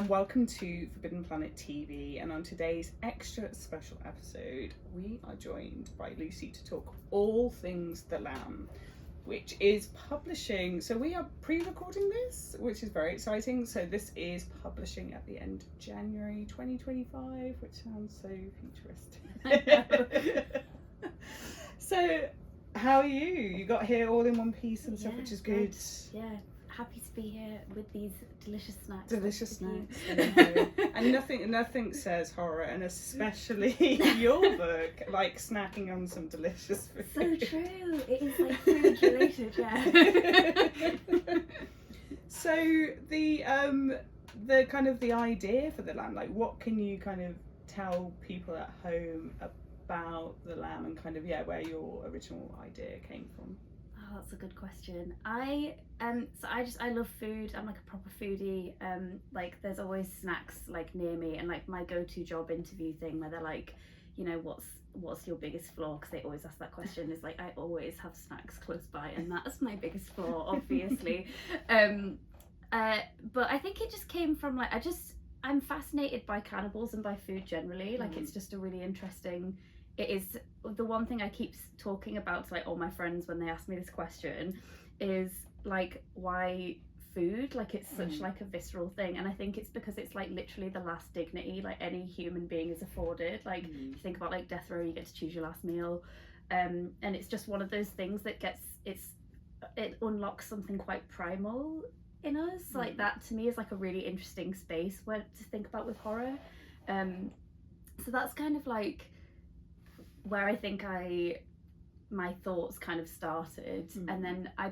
and welcome to Forbidden Planet TV. And on today's extra special episode, we are joined by Lucy to talk all things The Lamb, which is publishing. So we are pre-recording this, which is very exciting. So this is publishing at the end of January 2025, which sounds so futuristic. So how are you? You got here all in one piece and stuff, which is good. Yeah, happy to be here with these delicious snacks. Delicious snacks. And nothing says horror, and especially your book, like snacking on some delicious food. So true. It is like food related, yeah. So the kind of the idea for The Lamb, like what can you kind of tell people at home about The Lamb and kind of where your original idea came from? Oh, that's a good question. I love food. I'm like a proper foodie. Like there's always snacks like near me, and like my go-to job interview thing where they're like, you know, what's your biggest flaw? Because they always ask that question. Is like I always have snacks close by, and that's my biggest flaw, obviously. But I think it just came from like I'm fascinated by cannibals and by food generally. Like it's just a really interesting. It is the one thing I keep talking about to like all my friends when they ask me this question is like why food, like it's such like a visceral thing, and I think it's because it's like literally the last dignity like any human being is afforded. Like if you think about like death row, you get to choose your last meal, and it's just one of those things that it unlocks something quite primal in us. Like that to me is like a really interesting space where to think about with horror. So that's kind of like where I think my thoughts kind of started. And then I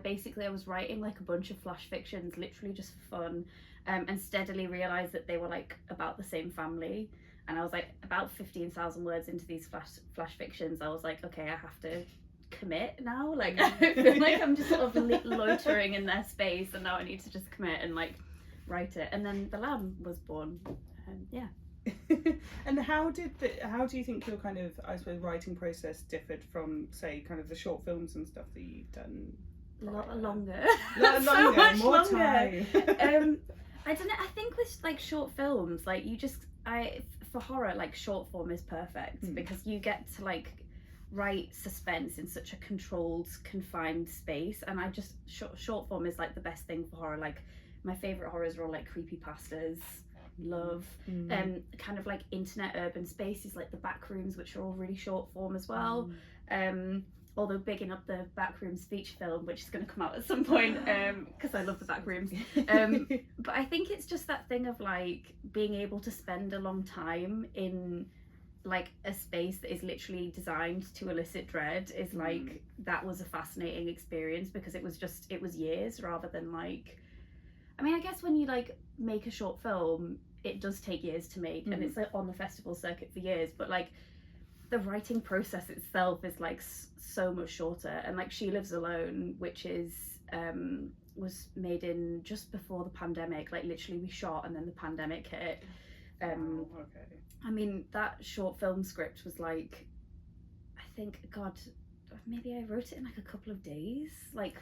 was writing like a bunch of flash fictions literally just for fun, and steadily realized that they were like about the same family, and I was like about 15,000 words into these flash fictions. I was like, okay, I have to commit now. Like I feel like I'm just sort of loitering in their space, and now I need to just commit and like write it. And then The Lamb was born. And how do you think your kind of, I suppose, writing process differed from, say, kind of the short films and stuff that you've done? A lot longer. So much more longer. time. I don't know. I think with like short films, like for horror, like short form is perfect because you get to like write suspense in such a controlled, confined space, and short form is like the best thing for horror. Like my favorite horrors are all like creepypastas. Love kind of like internet urban spaces like the back rooms, which are all really short form as well. Although bigging up the Backrooms feature film, which is going to come out at some point, because I love the Backrooms. But I think it's just that thing of like being able to spend a long time in like a space that is literally designed to elicit dread is like that was a fascinating experience, because it was years rather than like, I mean, I guess when you like make a short film, it does take years to make, and it's like on the festival circuit for years, but like the writing process itself is like so much shorter. And like She Lives Alone, which is was made in just before the pandemic, like literally we shot and then the pandemic hit. I mean, that short film script was like, I think, God, maybe I wrote it in like a couple of days, like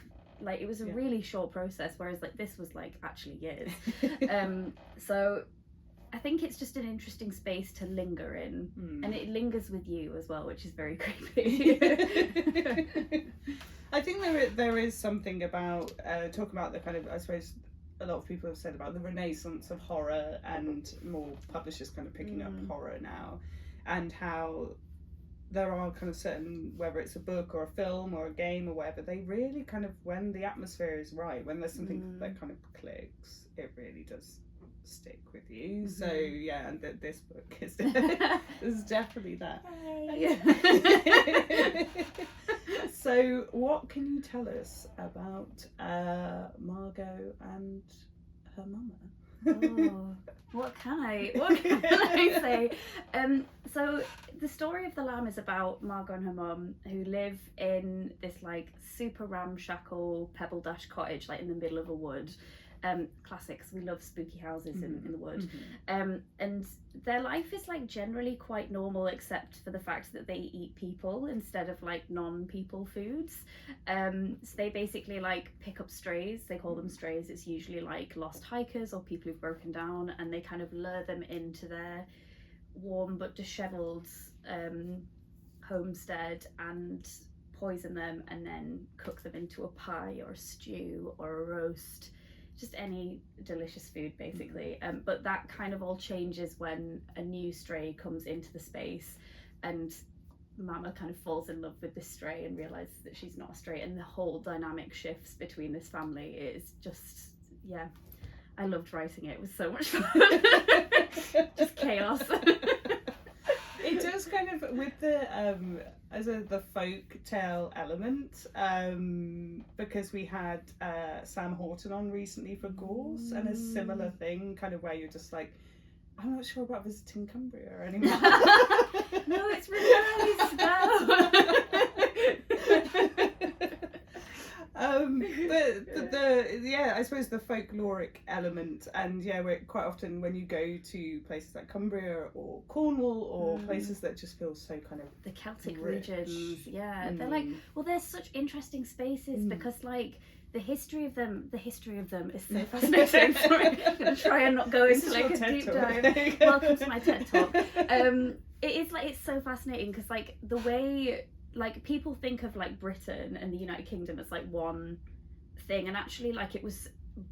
it was a really short process, whereas like this was like actually years. So I think it's just an interesting space to linger in, and it lingers with you as well, which is very creepy. I think there is something about talking about the kind of, I suppose a lot of people have said about the renaissance of horror and more publishers kind of picking up horror now, and how there are kind of certain, whether it's a book or a film or a game or whatever, they really kind of, when the atmosphere is right, when there's something that kind of clicks, it really does stick with you. So yeah, and this book is definitely that. So what can you tell us about Margot and her mama? What can I say? So the story of The Lamb is about Margot and her mum, who live in this like super ramshackle pebble dash cottage like in the middle of a wood. Classics, we love spooky houses in the wood. And their life is like generally quite normal, except for the fact that they eat people instead of like non-people foods. So they basically like pick up strays, they call them strays. It's usually like lost hikers or people who've broken down, and they kind of lure them into their warm but dishevelled homestead and poison them, and then cook them into a pie or a stew or a roast, just any delicious food basically. But that kind of all changes when a new stray comes into the space, and Mama kind of falls in love with this stray and realizes that she's not a stray, and the whole dynamic shifts between this family. It is just, yeah, I loved writing it. It was so much fun. Just chaos. It does kind of, with the the folk tale element, because we had Sam Horton on recently for Gorse, and a similar thing, kind of where you're just like, I'm not sure about visiting Cumbria anymore. No, it's really nice. But the I suppose the folkloric element, and where quite often when you go to places like Cumbria or Cornwall or places that just feel so kind of the Celtic rich. regions, they're like, well, there's such interesting spaces because like the history of them is so fascinating. Sorry, I'm gonna try and not go into like a TED deep talk. dive. Welcome to my TED talk. It is like, it's so fascinating because like the way like people think of like Britain and the United Kingdom as like one thing, and actually like it was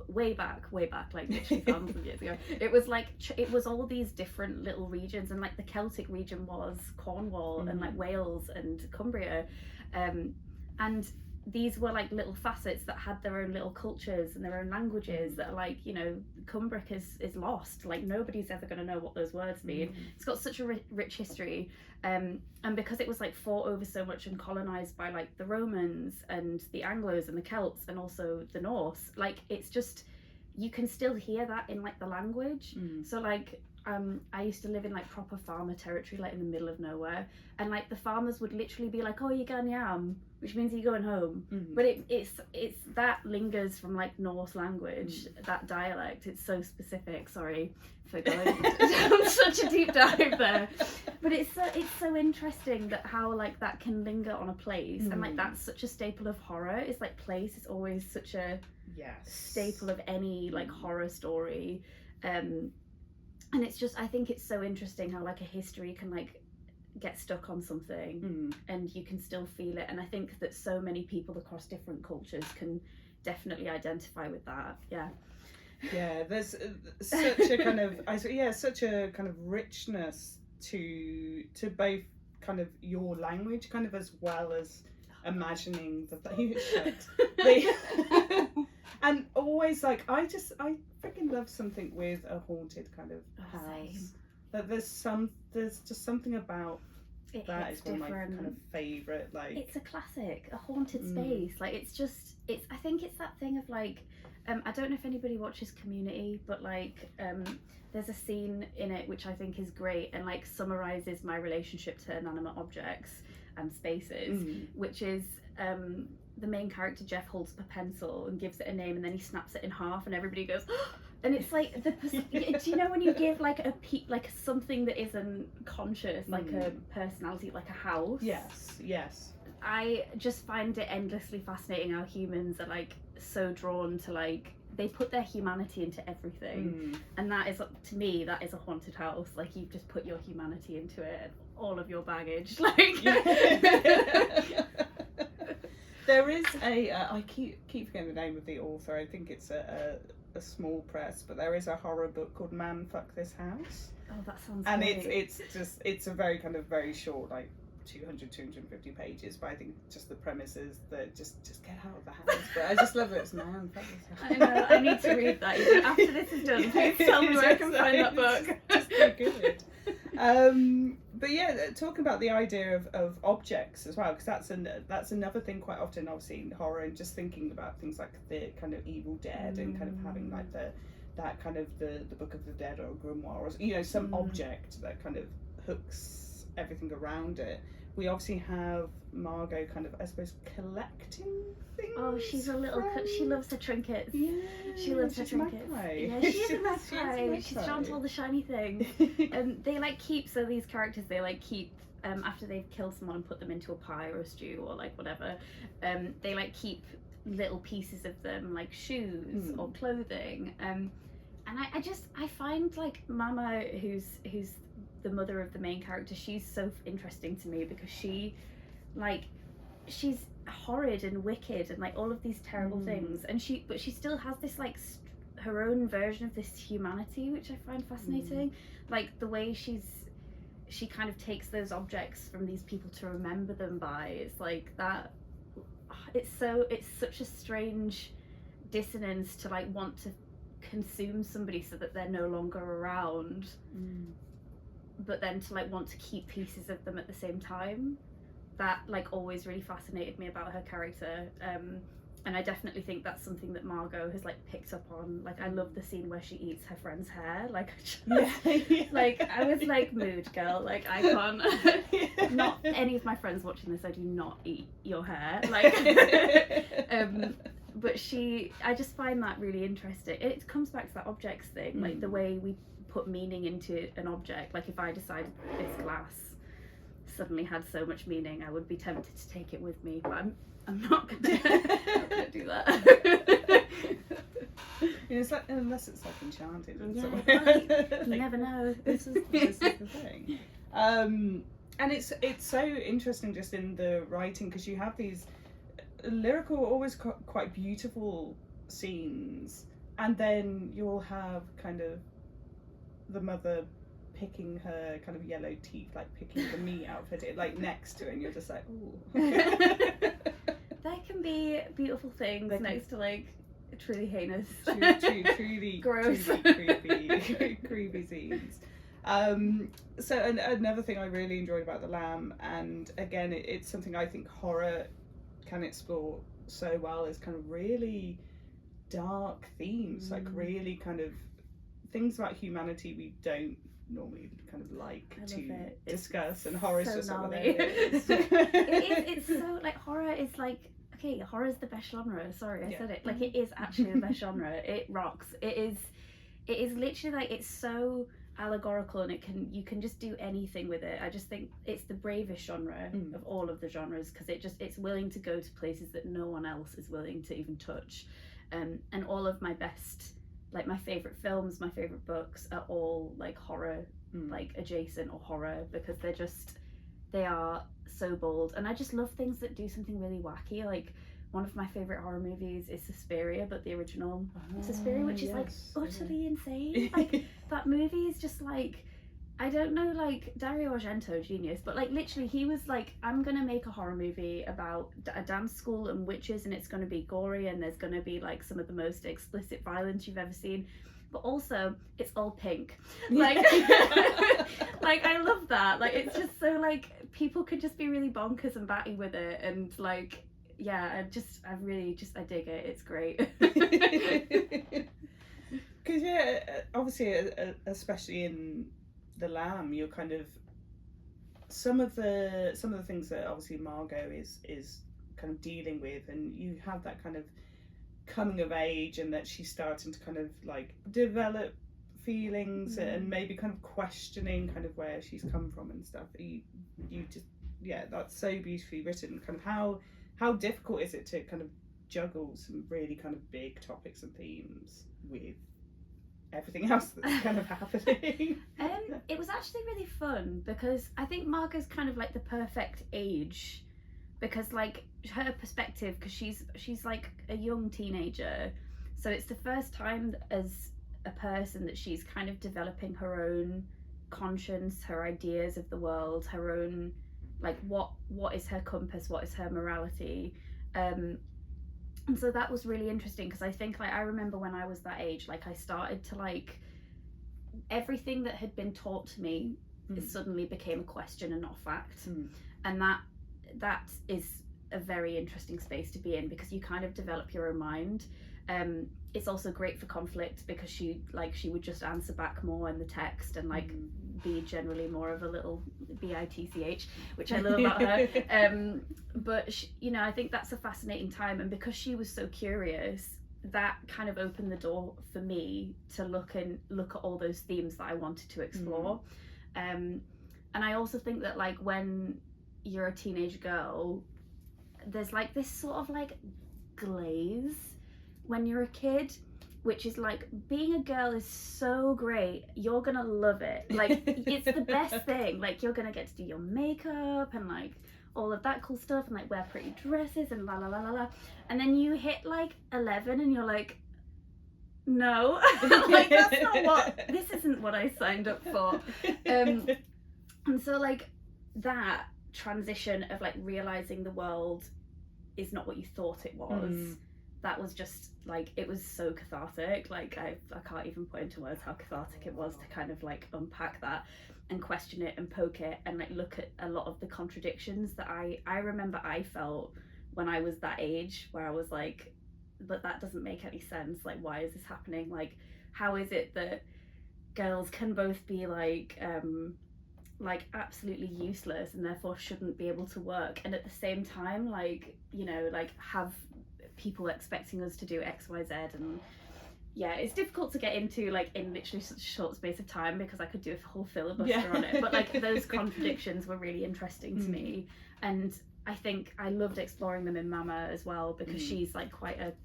way back like literally thousands of years ago, it was like it was all these different little regions, and like the Celtic region was Cornwall and like Wales and Cumbria, and these were like little facets that had their own little cultures and their own languages that are like, you know, Cumbric is lost, like nobody's ever going to know what those words mean. It's got such a rich history, and because it was like fought over so much and colonized by like the Romans and the Anglos and the Celts and also the Norse, like it's just, you can still hear that in like the language. So like I used to live in like proper farmer territory, like in the middle of nowhere, and like the farmers would literally be like, oh, you're going yam, which means you're going home. But it's that lingers from like Norse language, that dialect. It's so specific. Sorry for going down such a deep dive there, but it's so interesting that how like that can linger on a place, and like that's such a staple of horror. It's like place is always such a staple of any like horror story. And it's just, I think it's so interesting how like a history can like get stuck on something and you can still feel it. And I think that so many people across different cultures can definitely identify with that. There's such a kind of such a kind of richness to both kind of your language kind of as well as imagining and always like I freaking love something with a haunted kind of house. That there's just something about that is one of my kind of favourite, like it's a classic, a haunted space. Like I think it's that thing of like I don't know if anybody watches Community, but like there's a scene in it which I think is great and like summarises my relationship to inanimate objects and spaces, which is the main character Jeff holds up a pencil and gives it a name, and then he snaps it in half, and everybody goes, oh! And it's like do you know when you give like like something that isn't conscious, like a personality, like a house? Yes. I just find it endlessly fascinating how humans are like so drawn to like, they put their humanity into everything, and that is, to me, that is a haunted house. Like you've just put your humanity into it, and all of your baggage, like. There is I keep forgetting the name of the author. I think it's a small press, but there is a horror book called Man Fuck This House. Oh, that sounds and great. it's a very kind of very short, like 250 pages, but I think just the premise is that just get out of the house. But I just love it. It's Man Fuck This House. I know, I need to read that. Even after this is done, please tell me where I can find that book. It's just so good. But yeah, talking about the idea of objects as well, because that's another thing quite often obviously in horror, and just thinking about things like the kind of Evil Dead and kind of having like that kind of the Book of the Dead or Grimoire, or you know, some object that kind of hooks everything around it. we obviously have Margot kind of, I suppose, collecting things. Oh, she's a little. She loves her trinkets. Yeah, she loves her trinkets. Yeah, she's a magpie. She's drawn to all the shiny things. They like keep. So these characters, they like keep. After they've killed someone and put them into a pie or a stew or like whatever, they like keep little pieces of them, like shoes or clothing. And I find like Mama, who's the mother of the main character, she's so interesting to me because she's horrid and wicked and like all of these terrible things, and she still has this like her own version of this humanity, which I find fascinating. Like the way she kind of takes those objects from these people to remember them by. It's like that. It's such a strange dissonance to like want to consume somebody so that they're no longer around, but then to like want to keep pieces of them at the same time. That like always really fascinated me about her character, and I definitely think that's something that Margot has like picked up on. Like I love the scene where she eats her friend's hair. Like like I was like, mood girl, like I can't. Not any of my friends watching this, I do not eat your hair. Like but I just find that really interesting. It comes back to that objects thing, like the way we put meaning into an object. Like if I decided this glass suddenly had so much meaning, I would be tempted to take it with me, but I'm not gonna do that. It's like, unless it's like enchanted. You never know. This is the thing. And it's so interesting just in the writing, because you have these lyrical, always quite beautiful scenes, and then you'll have kind of the mother picking her kind of yellow teeth, like picking the meat out of her teeth, like next to it, and you're just like, ooh. There can be beautiful things next to like truly heinous, truly gross, truly creepy scenes. So another thing I really enjoyed about The Lamb, and again it's something I think horror can explore so well, is kind of really dark themes, like really kind of things about humanity we don't normally kind of like to discuss, and horror is so just gnarly. It's so like, horror is like, okay, horror is the best genre. Sorry, I said it. Like it is actually the best genre. It rocks. It is literally like, it's so allegorical, and you can just do anything with it. I just think it's the bravest genre of all of the genres, because it's willing to go to places that no one else is willing to even touch. And all of my best, like my favorite films, my favorite books are all like horror, like adjacent or horror, because they are so bold. And I just love things that do something really wacky. Like one of my favorite horror movies is Suspiria, but the original Suspiria, which is like utterly insane. Like that movie is just like, I don't know, like Dario Argento, genius, but like literally he was like, I'm gonna make a horror movie about a dance school and witches, and it's gonna be gory, and there's gonna be like some of the most explicit violence you've ever seen, but also it's all pink. Like like I love that. Like it's just so like, people could just be really bonkers and batty with it, and like I dig it. It's great. Because obviously especially in The Lamb, you're kind of, some of the things that obviously Margot is kind of dealing with, and you have that kind of coming of age, and that she's starting to kind of like develop feelings and maybe kind of questioning kind of where she's come from and stuff. You just, that's so beautifully written. Kind of how difficult is it to kind of juggle some really kind of big topics and themes with everything else that's kind of happening? It was actually really fun, because I think Margot's kind of like the perfect age, because like her perspective, because she's like a young teenager, so it's the first time as a person that she's kind of developing her own conscience, her ideas of the world, her own like what is her compass, what is her morality. And so that was really interesting, because I think like I remember when I was that age, like I started to like, everything that had been taught to me it suddenly became a question and not fact. And that is a very interesting space to be in, because you kind of develop your own mind. It's also great for conflict, because she would just answer back more in the text, and like be generally more of a little bitch, which I love about her. But she, you know, I think that's a fascinating time, and because she was so curious, that kind of opened the door for me to look at all those themes that I wanted to explore. And I also think that, like, when you're a teenage girl, there's like this sort of like glaze when you're a kid, which is like, being a girl is so great, you're gonna love it, like it's the best thing, like you're gonna get to do your makeup and like all of that cool stuff and like wear pretty dresses and la la la la la, and then you hit like 11 and you're like, no, like that's not this isn't what I signed up for. And so like that transition of like realizing the world is not what you thought it was, that was just like, it was so cathartic. Like I can't even put into words how cathartic it was to kind of like unpack that and question it and poke it and like look at a lot of the contradictions that I remember I felt when I was that age, where I was like, but that doesn't make any sense, like why is this happening, like how is it that girls can both be like absolutely useless and therefore shouldn't be able to work, and at the same time, like, you know, like have people expecting us to do XYZ. And yeah, it's difficult to get into like in literally such a short space of time, because I could do a whole filibuster on it, but like those contradictions were really interesting to me, and I think I loved exploring them in Mama as well, because she's like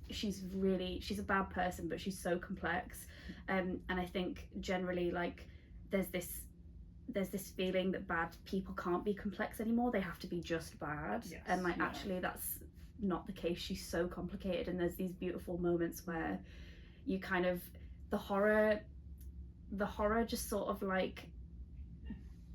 she's a bad person, but she's so complex, and I think generally like there's this feeling that bad people can't be complex anymore, they have to be just bad. Yes, and like actually that's not the case, she's so complicated, and there's these beautiful moments where you kind of, the horror just sort of like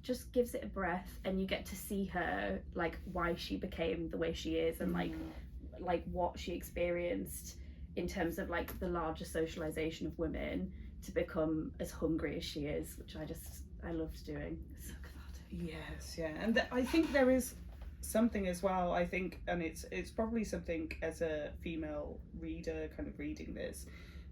just gives it a breath, and you get to see her, like why she became the way she is, and like what she experienced in terms of like the larger socialization of women to become as hungry as she is, which I loved doing. It's so cathartic. Yes, yeah, and I think there is something as well, I think, and it's probably something as a female reader kind of reading this,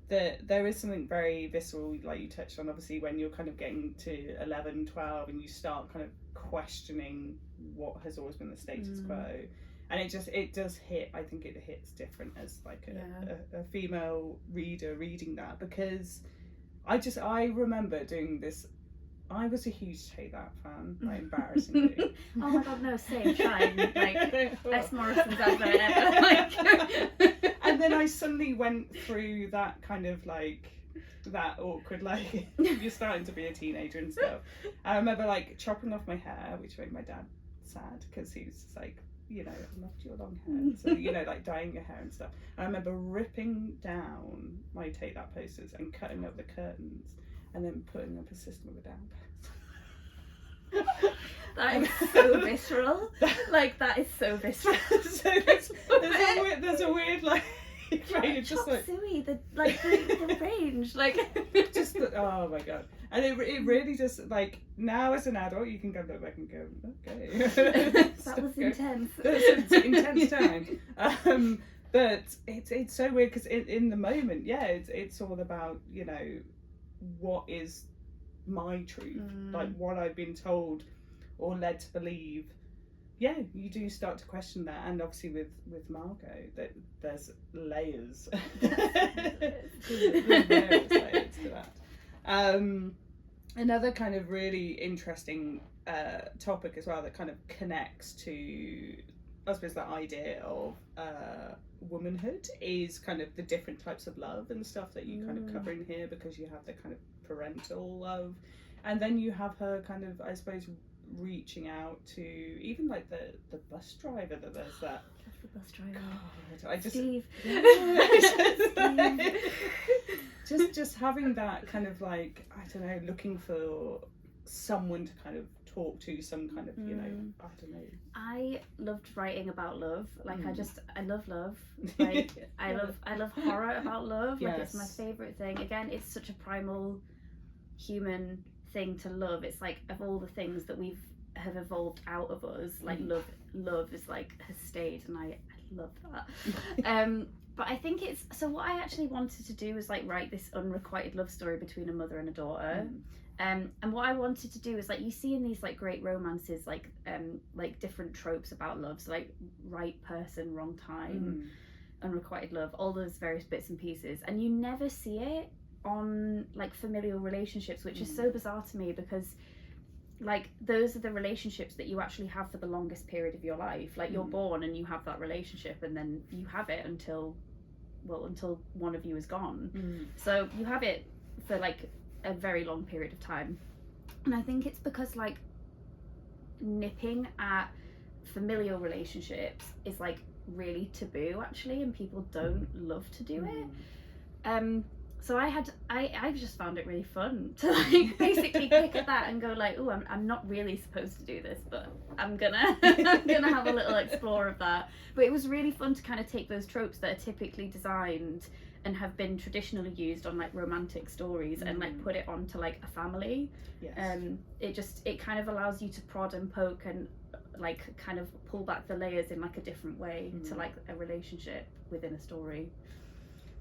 that there is something very visceral, like you touched on, obviously, when you're kind of getting to 11, 12 and you start kind of questioning what has always been the status quo, and it does hit, I think it hits different as like a female reader reading that, because I remember doing this. I was a huge Take That fan, like embarrassingly. Oh my god, no, same, trying, like, best Morrison's advert ever, like. And then I suddenly went through that kind of like, that awkward, like, you're starting to be a teenager and stuff. I remember like chopping off my hair, which made my dad sad, because he was just like, you know, I loved your long hair, so, you know, like dyeing your hair and stuff. I remember ripping down my Take That posters and cutting up the curtains, and then putting up a System of a Down poster. That is so visceral. Like, that is so visceral. So there's a weird like, you're just like suey, the range, like just oh my god. And it really just, like, now as an adult you can go back and go, okay. That was intense. That's an intense time. But it's so weird, because in the moment, yeah, it's all about, you know, what is my truth, like what I've been told or led to believe. Yeah, you do start to question that, and obviously with Margot, that there's layers. There's layers to that. Another kind of really interesting topic as well that kind of connects to, I suppose, that idea of womanhood is kind of the different types of love and stuff that you kind of cover in here, because you have the kind of parental love, and then you have her kind of, I suppose, reaching out to even like the bus driver, that there's that. The bus driver. God, I just Steve. just having that kind of like, I don't know, looking for someone to kind of talk to, some kind of, you know, I don't know. I loved writing about love. Like I love love. Like I love horror about love. Like it's my favourite thing. Again, it's such a primal human thing to love. It's like, of all the things that have evolved out of us, like love is like has stayed, and I love that. But I think it's, so what I actually wanted to do was like write this unrequited love story between a mother and a daughter, And what I wanted to do is, like, you see in these like great romances, like different tropes about love, so like right person, wrong time, unrequited love, all those various bits and pieces, and you never see it on like familial relationships, which is so bizarre to me, because like those are the relationships that you actually have for the longest period of your life. Like you're born and you have that relationship, and then you have it until one of you is gone. So you have it for like a very long period of time. And I think it's because like nipping at familial relationships is like really taboo actually, and people don't love to do it. So I just found it really fun to like basically pick at that and go like, oh, I'm not really supposed to do this, but I'm gonna have a little explore of that. But it was really fun to kind of take those tropes that are typically designed and have been traditionally used on like romantic stories and like put it onto like a family. It kind of allows you to prod and poke and like kind of pull back the layers in like a different way to like a relationship within a story.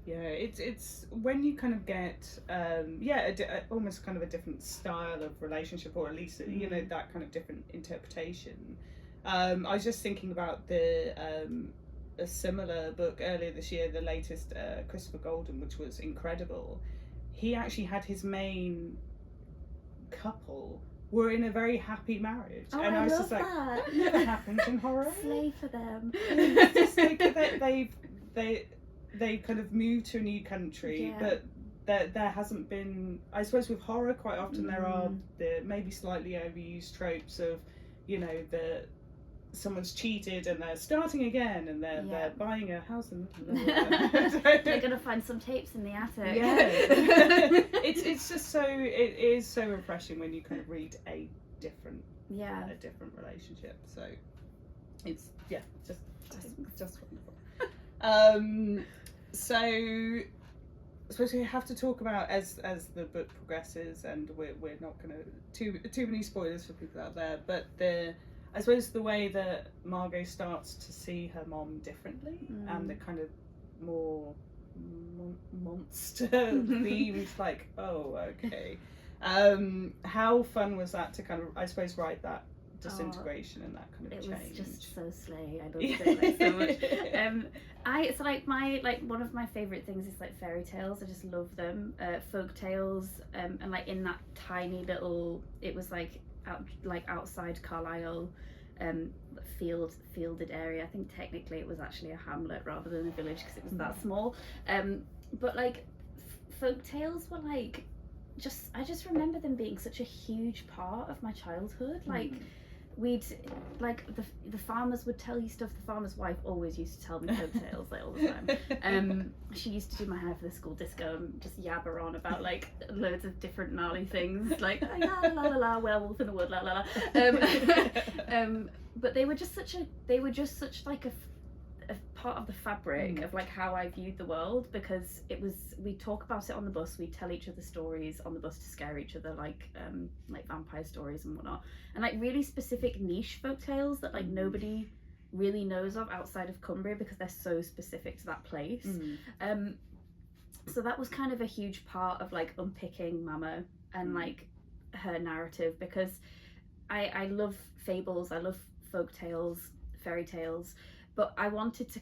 Yeah, it's when you kind of get almost kind of a different style of relationship, or at least you know, that kind of different interpretation. I was just thinking about a similar book earlier this year, the latest Christopher Golden, which was incredible. He actually had his main couple were in a very happy marriage, and I was just like, that never happens in horror. Slay for them. It's just like they kind of moved to a new country, but there hasn't been, I suppose with horror quite often there are the maybe slightly overused tropes of, you know, someone's cheated and they're starting again and they're buying a house and they're gonna find some tapes in the attic. It's just so, it is so refreshing when you kind of read a different relationship. So it's just wonderful. So I suppose we have to talk about as the book progresses, and we're not going to too many spoilers for people out there, but I suppose the way that Margot starts to see her mom differently and the kind of more monster themed, like, oh, okay. How fun was that to kind of, I suppose, write that disintegration and that kind of change? It was just so slay. I loved it so much. One of my favorite things is like fairy tales. I just love them. Folk tales, and like in that tiny little, it was like outside Carlisle, fielded area. I think technically it was actually a hamlet rather than a village because it was that small. But like folk tales were like, I just remember them being such a huge part of my childhood. Like we'd like the farmers would tell you stuff. The farmer's wife always used to tell me folk tales like all the time. She used to do my hair for the school disco and just yabber on about like loads of different gnarly things, like la la la, werewolf in the wood, la la la. But they were just such like a part of the fabric of like how I viewed the world, because we talk about it on the bus, we tell each other stories on the bus to scare each other, like vampire stories and whatnot, and like really specific niche folk tales that like nobody really knows of outside of Cumbria because they're so specific to that place. So that was kind of a huge part of like unpicking Mama and like her narrative, because I love fables, I love folk tales, fairy tales, but I wanted to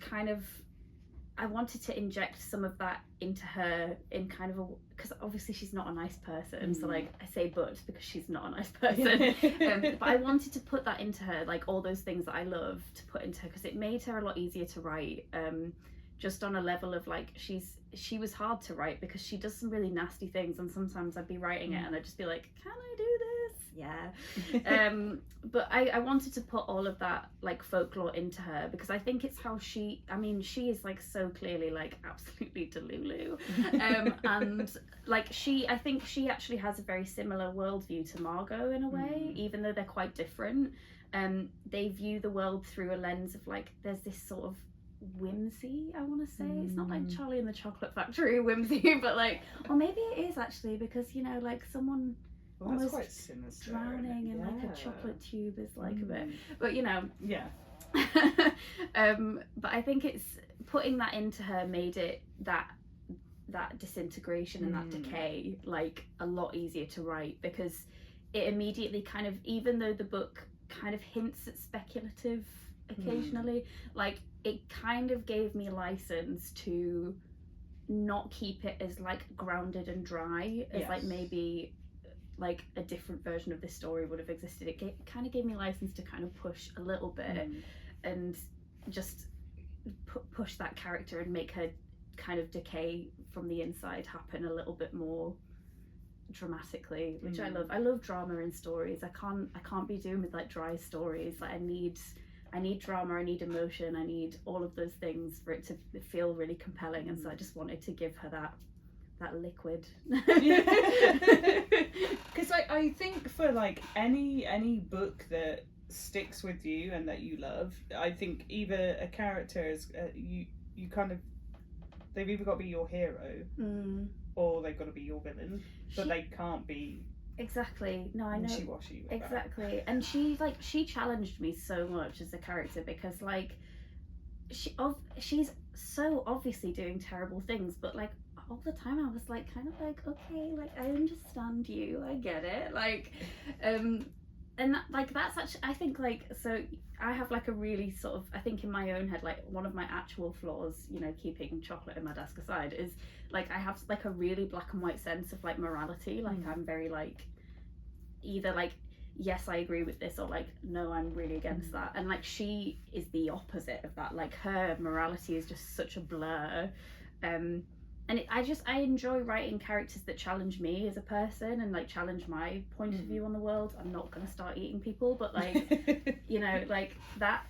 inject some of that into her in kind of because obviously she's not a nice person, so like I say but because she's not a nice person, but I wanted to put that into her, like all those things that I love to put into her, because it made her a lot easier to write, just on a level of like she was hard to write because she does some really nasty things, and sometimes I'd be writing it and I'd just be like, can I do this? But I wanted to put all of that like folklore into her, because I think it's how she is like so clearly like absolutely delulu, and like I think she actually has a very similar worldview to Margot in a way, even though they're quite different. They view the world through a lens of like, there's this sort of whimsy, I want to say. It's not like Charlie and the Chocolate Factory whimsy, but like, or maybe it is actually, because you know, like someone that's quite sinister, drowning in like a chocolate tube is like a bit, but you know, but I think it's putting that into her made it that disintegration and that decay like a lot easier to write, because it immediately kind of, even though the book kind of hints at speculative occasionally, like it kind of gave me license to not keep it as like grounded and dry as like maybe like a different version of this story would have existed. It kind of gave me license to kind of push a little bit and just push that character and make her kind of decay from the inside happen a little bit more dramatically, which I love drama in stories. I can't be doing with like dry stories. Like I need drama, I need emotion, I need all of those things for it to feel really compelling. And so I just wanted to give her that liquid. Because I think for like any book that sticks with you and that you love, I think either a character is you kind of, they've either got to be your hero or they've got to be your villain, but they can't be exactly. No, I know wishy-washy exactly. And she challenged me so much as a character, because like she's so obviously doing terrible things, but like all the time I was like kind of like, okay, like I understand you, I get it, like and that, like that's actually, I think like, so I have like a really sort of, I think in my own head, like one of my actual flaws, you know, keeping chocolate in my desk aside, is like I have like a really black and white sense of like morality. Like I'm very like either like yes I agree with this, or like no I'm really against that. And like she is the opposite of that. Like her morality is just such a blur. And I enjoy writing characters that challenge me as a person and like challenge my point of view on the world. I'm not gonna start eating people, but like you know, like that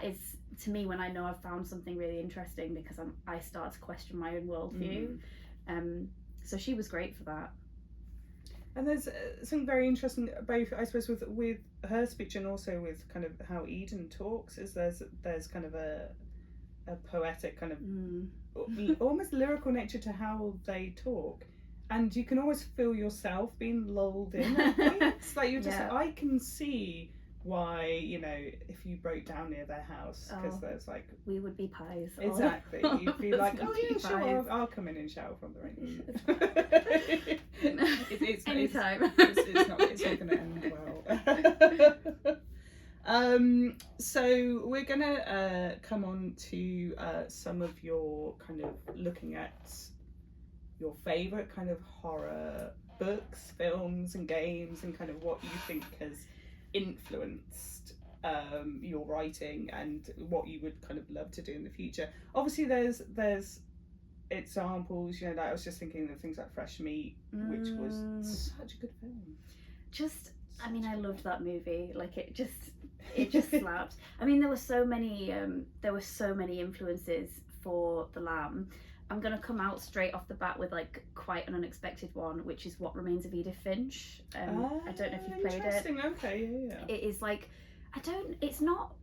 is to me when I know I've found something really interesting, because I start to question my own worldview. So she was great for that. And there's something very interesting, both I suppose with her speech and also with kind of how Eden talks, is there's kind of a poetic kind of almost lyrical nature to how they talk, and you can always feel yourself being lulled in at points. Like you're just I can see why, you know, if you broke down near their house, because there's like we would be pies. Exactly. You'd be like, oh yeah, sure, I'll come in and shower from the rain. It's anytime. It's not going to end well. So we're gonna come on to some of your kind of looking at your favorite kind of horror books, films and games, and kind of what you think has influenced your writing and what you would kind of love to do in the future. Obviously there's examples, you know, like I was just thinking of things like Fresh Meat, which was such a good film. I mean, I loved that movie. Like it just slapped. I mean, there were so many influences for The Lamb. I'm gonna come out straight off the bat with like quite an unexpected one, which is What Remains of Edith Finch. I don't know if you've played it. Okay, yeah. It is like, it's not,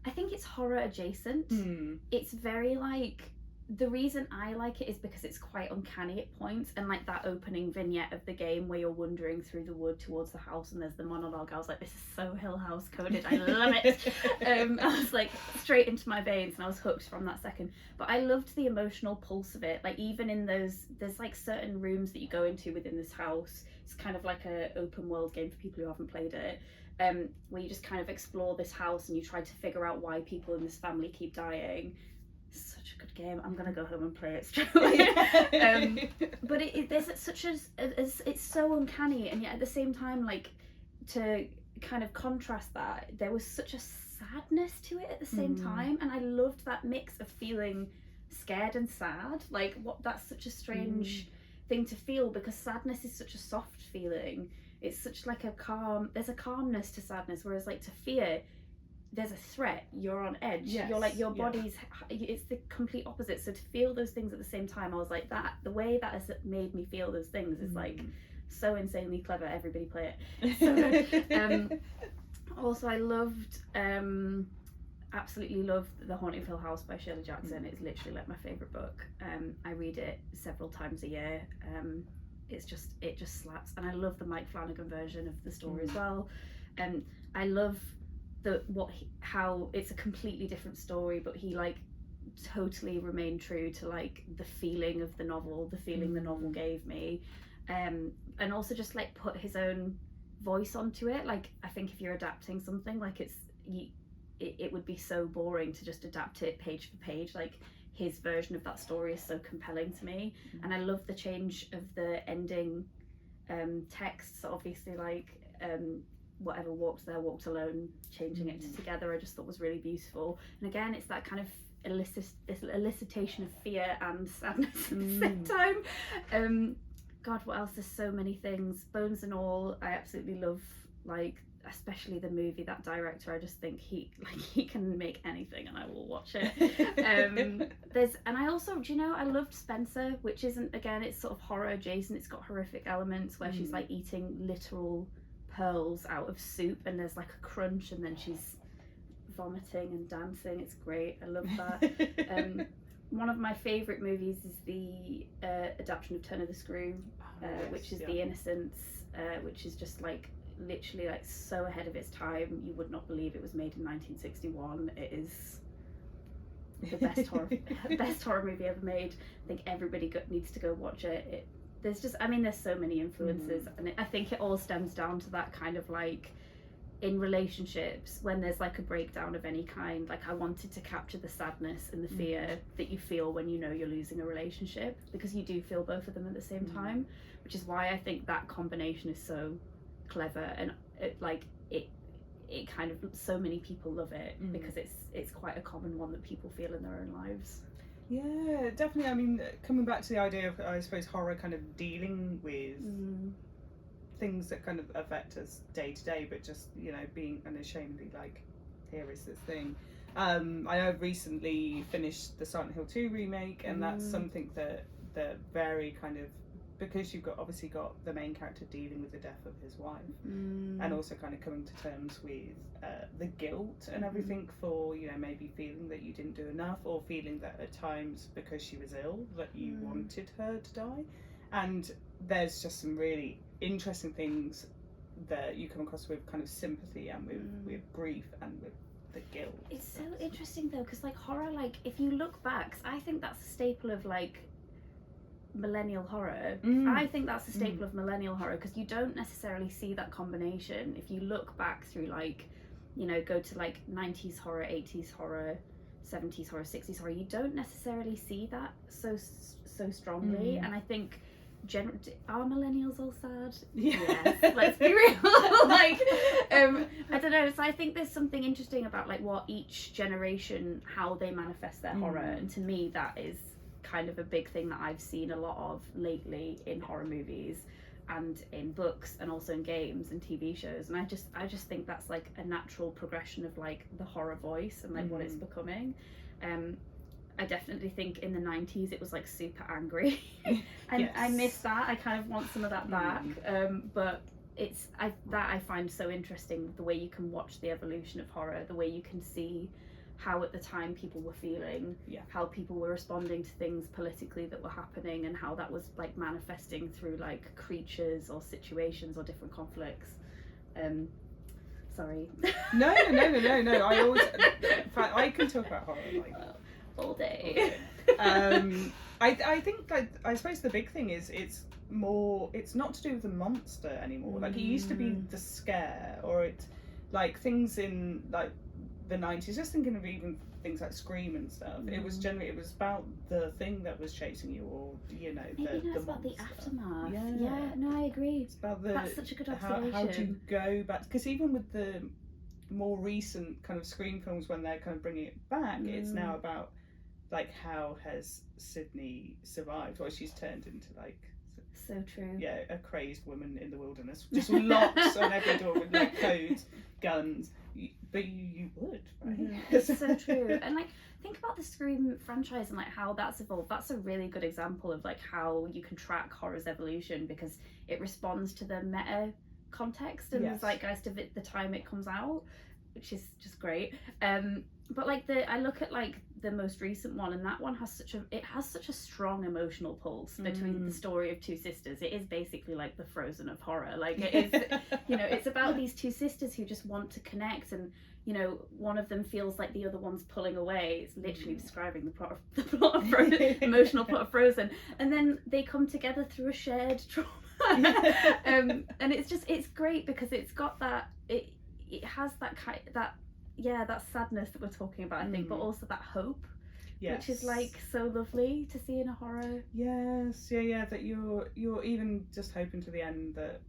I think it's horror adjacent. It's very like, the reason I like it is because it's quite uncanny at points, and like that opening vignette of the game where you're wandering through the wood towards the house and there's the monologue, I was like, this is so Hill House coded, I love it. I was like straight into my veins and I was hooked from that second. But I loved the emotional pulse of it. Like even in there's like certain rooms that you go into within this house, it's kind of like a open world game for people who haven't played it, where you just kind of explore this house and you try to figure out why people in this family keep dying. Such a good game. I'm gonna go home and play it straight away. But there's such it's so uncanny, and yet at the same time, like, to kind of contrast that, there was such a sadness to it at the same time, and I loved that mix of feeling scared and sad. Like, that's such a strange thing to feel, because sadness is such a soft feeling. It's such like there's a calmness to sadness, whereas like to fear, there's a threat, you're on edge, you're like, your body's, it's the complete opposite. So to feel those things at the same time, I was like, that the way that has made me feel those things is like so insanely clever. Everybody play it. So also I loved absolutely loved The Haunting of Hill House by Shirley Jackson. It's literally like my favorite book. I read it several times a year. It just slaps, and I love the Mike Flanagan version of the story as well. I love how it's a completely different story, but he like totally remain true to like the feeling of the novel, the feeling the novel gave me, and also just like put his own voice onto it. Like I think if you're adapting something, like it would be so boring to just adapt it page for page. Like his version of that story is so compelling to me, and I love the change of the ending text. So obviously like whatever walked there walked alone, changing it to together, I just thought was really beautiful. And again, it's that kind of elicitation of fear and sadness at the same time. God, what else? There's so many things. Bones and All, I absolutely love, like especially the movie. That director, I just think he can make anything and I will watch it. And I also, do you know, I loved Spencer, which isn't, again, it's sort of horror adjacent. It's got horrific elements where she's like eating literal pearls out of soup and there's like a crunch and then she's vomiting and dancing. It's great. I love that. One of my favourite movies is the adaptation of Turn of the Screw, which is The Innocents, which is just like literally like so ahead of its time. You would not believe it was made in 1961. It is the best horror movie ever made. I think everybody needs to go watch it. There's so many influences, and I think it all stems down to that kind of like, in relationships, when there's like a breakdown of any kind, like I wanted to capture the sadness and the fear that you feel when you know you're losing a relationship, because you do feel both of them at the same time, which is why I think that combination is so clever, and it kind of, so many people love it because it's quite a common one that people feel in their own lives. Yeah, definitely. I mean, coming back to the idea of, I suppose, horror kind of dealing with things that kind of affect us day to day, but just, you know, being unashamedly like, here is this thing. I have recently finished the Silent Hill 2 remake, and that's something that very kind of, because you've obviously got the main character dealing with the death of his wife, and also kind of coming to terms with the guilt and everything for, you know, maybe feeling that you didn't do enough, or feeling that at times because she was ill that you wanted her to die. And there's just some really interesting things that you come across with kind of sympathy and with grief and with the guilt. It's so interesting though, because like horror, like if you look back, I think that's a staple of like millennial horror. I think that's a staple of millennial horror, because you don't necessarily see that combination. If you look back through, like, you know, go to like 90s horror, 80s horror, 70s horror, 60s horror, you don't necessarily see that so strongly. And I think are millennials all sad? Yes, let's be real. Like I don't know, so I think there's something interesting about like what each generation, how they manifest their horror, and to me that is kind of a big thing that I've seen a lot of lately in horror movies and in books and also in games and TV shows. And I just think that's like a natural progression of like the horror voice and like what it's becoming. I definitely think in the 90s it was like super angry and I miss that. I kind of want some of that back. But I find so interesting, the way you can watch the evolution of horror, the way you can see how at the time people were feeling, how people were responding to things politically that were happening, and how that was like manifesting through like creatures or situations or different conflicts. Sorry. No. I always, in fact, I can talk about horror like all day. I think like, I suppose the big thing is it's not to do with the monster anymore. Like it used to be the scare, or it's like things in like the 90s, just thinking of even things like Scream and stuff, it was about the thing that was chasing you, or, you know, it's about the aftermath. No, I agree. It's about that's such a good observation. How to go back, because even with the more recent kind of Scream films, when they're kind of bringing it back, it's now about like, how has Sydney survived? Well, she's turned into like, so true, a crazed woman in the wilderness, just locks on every door with like codes, guns. But you would, right? It's so true. And like, think about the Scream franchise and like how that's evolved. That's a really good example of like how you can track horror's evolution, because it responds to the meta context and the zeitgeist of it, the time it comes out, which is just great. But like I look at like the most recent one, and that one has such a strong emotional pulse between the story of two sisters. It is basically like the Frozen of horror. Like it is, you know, it's about these two sisters who just want to connect, and you know, one of them feels like the other one's pulling away. It's literally describing the plot of Frozen, emotional plot of Frozen, and then they come together through a shared trauma. And it's great because it's got that it has that that sadness that we're talking about, I think, but also that hope, which is like so lovely to see in a horror. Yes, yeah, that you're even just hoping to the end that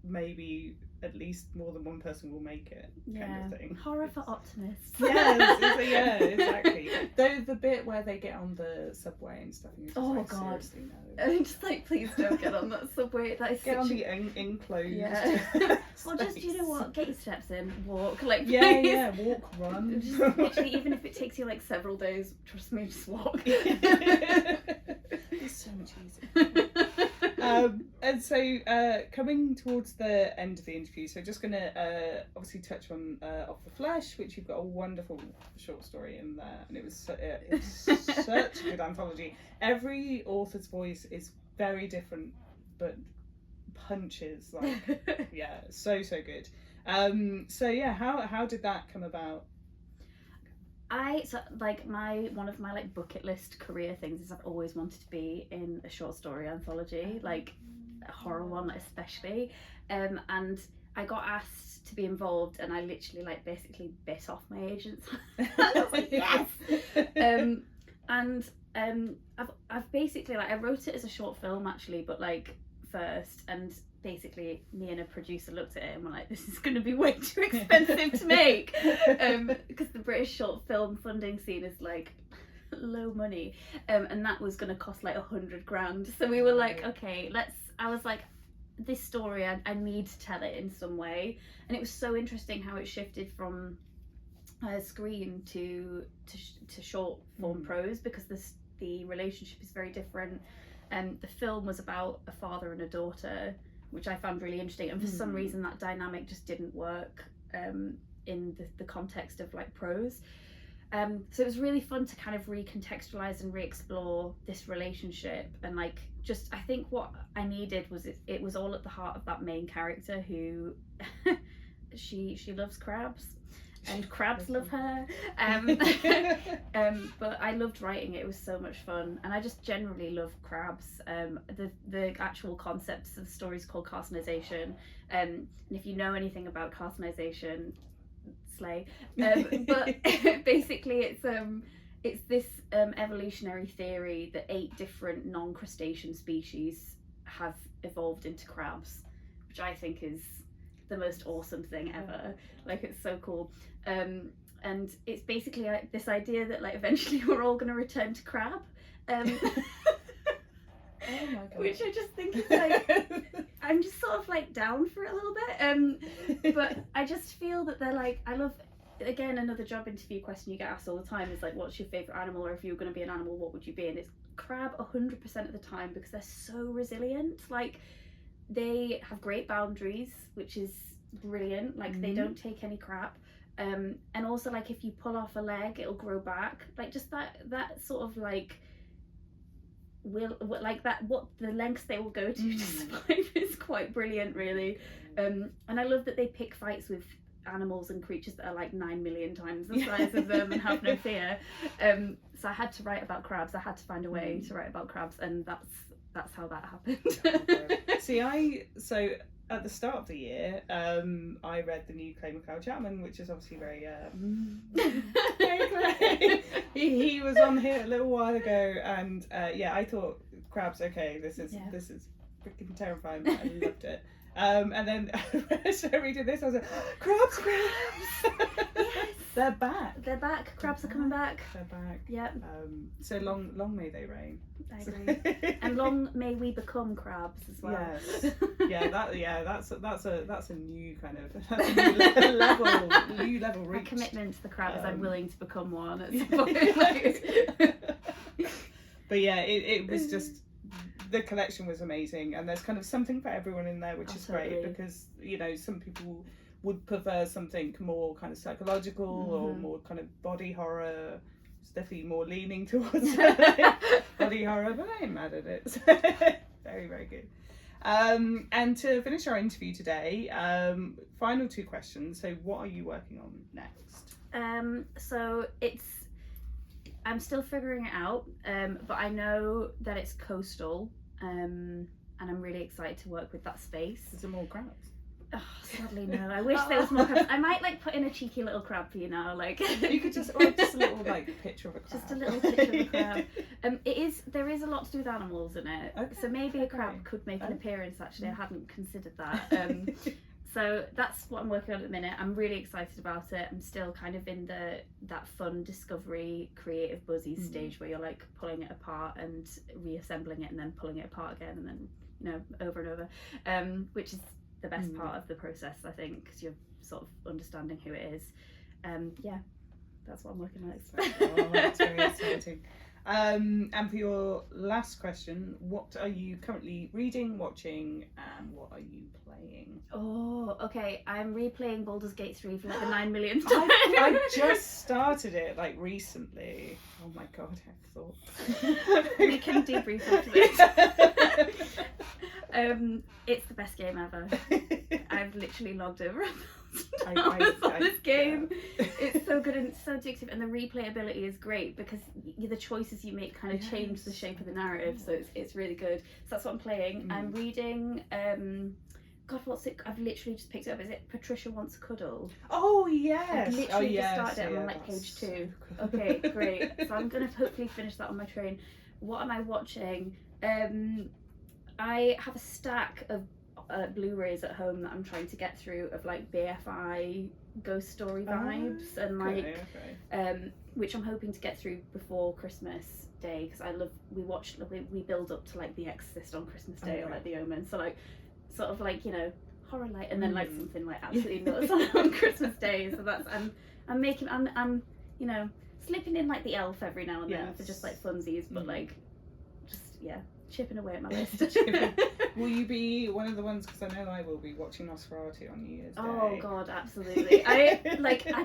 maybe at least more than one person will make it, kind of thing. Horror for optimists. Yes, yeah, exactly. Though the bit where they get on the subway and stuff, and you're just like, God, seriously, no. I'm just like, please don't get on that subway. That is get such on the enclosed. Yeah. Or just, you know what, get your steps in, walk, like please. Yeah, walk, run. Just literally, even if it takes you like several days, trust me, just walk. It's so much easier. And so coming towards the end of the interview, so just gonna obviously touch on Of the Flesh, which you've got a wonderful short story in there, and it was such a good anthology. Every author's voice is very different, but punches like so good. So yeah, how did that come about? One of my like bucket list career things is I've always wanted to be in a short story anthology, like a horror one especially, and I got asked to be involved, and I literally like basically bit off my agent's hand. I was like, yes. I've basically, like, I wrote it as a short film actually, but like first, and basically me and a producer looked at it and were like, this is going to be way too expensive to make, because the British short film funding scene is like low money, and that was going to cost like 100 grand. So we were like, okay, I was like, this story, I need to tell it in some way. And it was so interesting how it shifted from screen to short form prose, because the relationship is very different. The film was about a father and a daughter, which I found really interesting, and for some reason that dynamic just didn't work in the context of like prose. So it was really fun to kind of recontextualize and re-explore this relationship, and like, just, I think what I needed was it was all at the heart of that main character who she loves crabs and crabs love her, but I loved writing it. It was so much fun, and I just generally love crabs. The actual concepts of the story is called carcinization, and if you know anything about carcinization, slay. But basically it's this evolutionary theory that 8 different non-crustacean species have evolved into crabs, which I think is the most awesome thing ever. Like, it's so cool. And it's basically this idea that like eventually we're all going to return to crab. Oh my God. Which I just think is like, I'm just sort of like down for it a little bit. But I just feel that they're like, I love, again, another job interview question you get asked all the time is like, what's your favourite animal, or if you were going to be an animal, what would you be? And it's crab 100% of the time, because they're so resilient. Like, they have great boundaries, which is brilliant. Like, they don't take any crap. And also, like, if you pull off a leg, it'll grow back. Like, just that sort of like, what the lengths they will go to survive is quite brilliant, really. And I love that they pick fights with animals and creatures that are like 9 million times the size of them and have no fear. So I had to write about crabs. I had to find a way to write about crabs, and that's how that happened. So at the start of the year, I read the new Clay McLeod-Chapman, which is obviously very Clay. He was on here a little while ago, and I thought, crabs, okay, this is freaking terrifying, but I loved it. And then so reading this, I was like, crabs! Yes. They're back. Crabs are coming back. They're back. Yep. So long may they reign. I agree. And long may we become crabs as well. Yes. That's a new kind of new level reach. My commitment to the crab is I'm willing to become one at some point. But yeah, it was just, the collection was amazing, and there's kind of something for everyone in there, which is great, because, you know, some people would prefer something more kind of psychological or more kind of body horror. It's definitely more leaning towards body horror, but I ain't mad at it. So, very, very good. And to finish our interview today, final 2 questions. So what are you working on next? So I'm still figuring it out, but I know that it's coastal, and I'm really excited to work with that space. Is there more crabs? Oh, sadly no. I wish there was more crabs. I might like put in a cheeky little crab for you now, like you could just, or just a little like picture of a crab. Just a little picture of a crab. There is a lot to do with animals in it, okay, so maybe a crab could make an appearance. Actually, I hadn't considered that. So that's what I'm working on at the minute. I'm really excited about it. I'm still kind of in that fun discovery, creative buzzy stage where you're like pulling it apart and reassembling it and then pulling it apart again and then over and over, which is the best part of the process, I think, because you're sort of understanding who it is. Yeah, that's what I'm working on next. Oh, that's very exciting. And for your last question, what are you currently reading, watching, and what are you playing? Oh, okay. I'm replaying Baldur's Gate 3 for like the 9 millionth time. I just started it like recently. Oh my god, I thought. We can debrief after this. It's the best game ever. I've literally logged over on this game. Yeah. It's so good and so addictive, and the replayability is great because the choices you make kind of change the shape of the narrative, so it's really good. So that's what I'm playing. I'm reading God, what's it? I've literally just picked it up. Is it Patricia Wants a Cuddle? Oh yes. I've literally just started it. I'm on like page 2. So okay, great. So I'm gonna hopefully finish that on my train. What am I watching? I have a stack of Blu-rays at home that I'm trying to get through of like BFI ghost story vibes and like which I'm hoping to get through before Christmas Day, because we build up to like The Exorcist on Christmas Day or like The Omen, so like sort of like horror light and then like something like absolutely nuts on Christmas Day. So that's I'm slipping in like The Elf every now and then for just like funsies, but like just chipping away at my list. Will you be one of the ones, because I know I will be watching Nosferatu on New Year's Day? Oh god, absolutely. I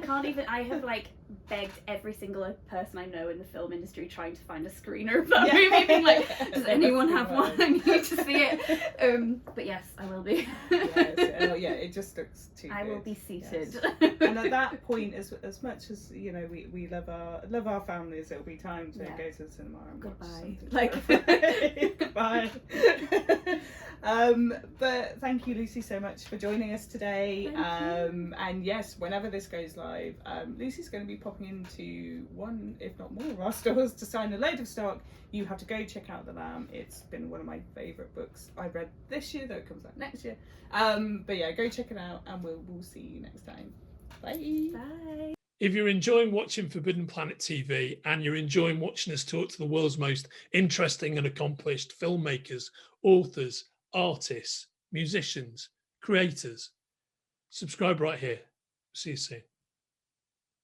can't even. I have like begged every single person I know in the film industry trying to find a screener of that movie, being like, does anyone have one? I need to see it. But yes, I will be. It just looks too I good. will be seated. Yes. And at that point, as much as we love our families, it'll be time to go to the cinema and watch something. Goodbye. But thank you, Lucy, so much for joining us today. And yes, whenever this goes live, Lucy's going to be popping into one, if not more, of our stores to sign a load of stock. You have to go check out The Lamb. It's been one of my favourite books I've read this year, though it comes out next year. But yeah, go check it out, and we'll see you next time. Bye. Bye. If you're enjoying watching Forbidden Planet TV and you're enjoying watching us talk to the world's most interesting and accomplished filmmakers, authors, artists, musicians, creators, subscribe right here. See you soon.